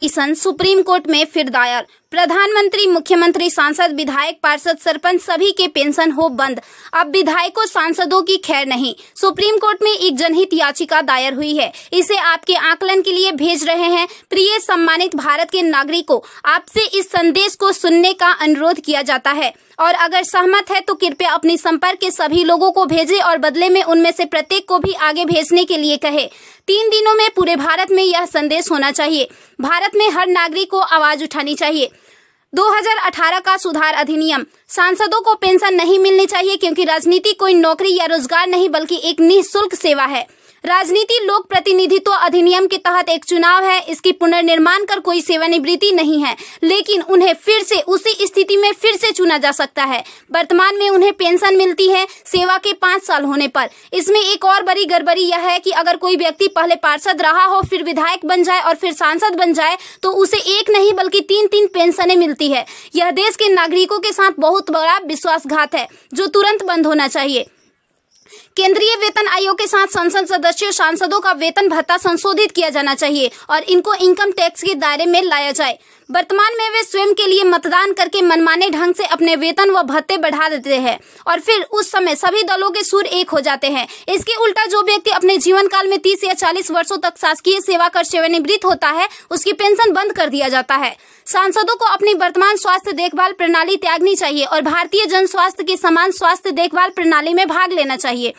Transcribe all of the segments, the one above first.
Petition supreme court में फिर दायर। प्रधानमंत्री, मुख्यमंत्री, सांसद, विधायक, पार्षद, सरपंच सभी के पेंशन हो बंद। अब विधायकों, सांसदों की खैर नहीं। सुप्रीम कोर्ट में एक जनहित याचिका दायर हुई है। इसे आपके आकलन के लिए भेज रहे हैं। प्रिय सम्मानित भारत के नागरिकों, आपसे इस संदेश को सुनने का अनुरोध किया जाता है और अगर सहमत है तो कृपया अपने संपर्क के सभी लोगों को भेजें और बदले में उनमें से प्रत्येक को भी आगे भेजने के लिए कहे। 3 दिनों में पूरे भारत में यह संदेश होना चाहिए। भारत में हर नागरिक को आवाज उठानी चाहिए। 2018 का सुधार अधिनियम। सांसदों को पेंशन नहीं मिलनी चाहिए क्योंकि राजनीति कोई नौकरी या रोजगार नहीं बल्कि एक निःशुल्क सेवा है। राजनीति लोक प्रतिनिधित्व अधिनियम के तहत एक चुनाव है। इसकी पुनर्निर्माण कर कोई सेवानिवृत्ति नहीं है, लेकिन उन्हें फिर से उसी स्थिति में फिर से चुना जा सकता है। वर्तमान में उन्हें पेंशन मिलती है सेवा के 5 साल होने पर। इसमें एक और बड़ी गड़बड़ी यह है कि अगर कोई व्यक्ति पहले पार्षद रहा हो, फिर विधायक बन जाए और फिर सांसद बन जाए तो उसे एक नहीं बल्कि 3-3 पेंशनें मिलती है। यह देश के नागरिकों के साथ बहुत बड़ा विश्वासघात है जो तुरंत बंद होना चाहिए। केंद्रीय वेतन आयोग के साथ संसद सदस्यों, सांसदों का वेतन भत्ता संशोधित किया जाना चाहिए और इनको इनकम टैक्स के दायरे में लाया जाए। वर्तमान में वे स्वयं के लिए मतदान करके मनमाने ढंग से अपने वेतन व भत्ते बढ़ा देते हैं और फिर उस समय सभी दलों के सुर एक हो जाते हैं। इसके उल्टा जो व्यक्ति अपने जीवन काल में 30 या 40 वर्षों तक शासकीय सेवा कर सेवानिवृत्त होता है, उसकी पेंशन बंद कर दिया जाता है। सांसदों को अपनी वर्तमान स्वास्थ्य देखभाल प्रणाली त्यागनी चाहिए और भारतीय जन स्वास्थ्य के समान स्वास्थ्य देखभाल प्रणाली में भाग लेना चाहिए।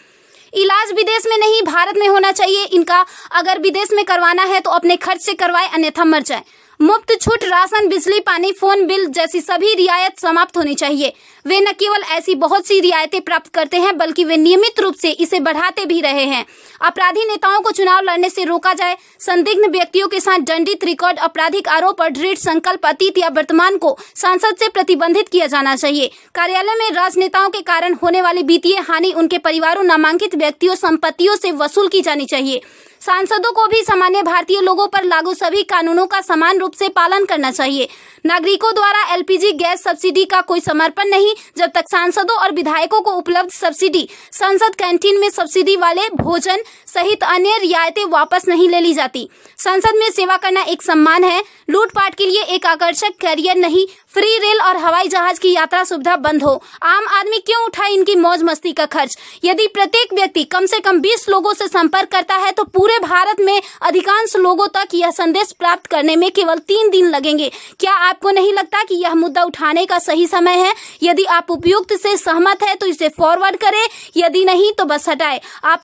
इलाज विदेश में नहीं, भारत में होना चाहिए इनका। अगर विदेश में करवाना है तो अपने खर्च से करवाए, अन्यथा मर जाए। मुफ्त छूट, राशन, बिजली, पानी, फोन बिल जैसी सभी रियायत समाप्त होनी चाहिए। वे न केवल ऐसी बहुत सी रियायतें प्राप्त करते हैं बल्कि वे नियमित रूप से इसे बढ़ाते भी रहे हैं। अपराधी नेताओं को चुनाव लड़ने से रोका जाए। संदिग्ध व्यक्तियों के साथ दंडित रिकॉर्ड, आपराधिक आरोप और दृढ़ संकल्प अतीत या वर्तमान को संसद से प्रतिबंधित किया जाना चाहिए। कार्यालय में राजनेताओं के कारण होने वाली वित्तीय हानि उनके परिवारों, नामांकित व्यक्तियों, संपत्तियों से वसूल की जानी चाहिए। सांसदों को भी सामान्य भारतीय लोगों पर लागू सभी कानूनों का समान रूप से पालन करना चाहिए। नागरिकों द्वारा एलपीजी गैस सब्सिडी का कोई समर्पण नहीं जब तक सांसदों और विधायकों को उपलब्ध सब्सिडी, संसद कैंटीन में सब्सिडी वाले भोजन सहित अन्य रियायतें वापस नहीं ले ली जाती। संसद में सेवा करना एक सम्मान है, लूटपाट के लिए एक आकर्षक करियर नहीं। फ्री रेल और हवाई जहाज की यात्रा सुविधा बंद हो। आम आदमी क्यों उठाए इनकी मौज मस्ती का खर्च? यदि प्रत्येक व्यक्ति कम से कम 20 लोगों से संपर्क करता है तो पूरे भारत में अधिकांश लोगों तक यह संदेश प्राप्त करने में केवल 3 दिन लगेंगे। क्या आपको नहीं लगता कि यह मुद्दा उठाने का सही समय है? यदि आप उपयुक्त से सहमत है तो इसे फॉरवर्ड करें, यदि नहीं तो बस हटाएं। आप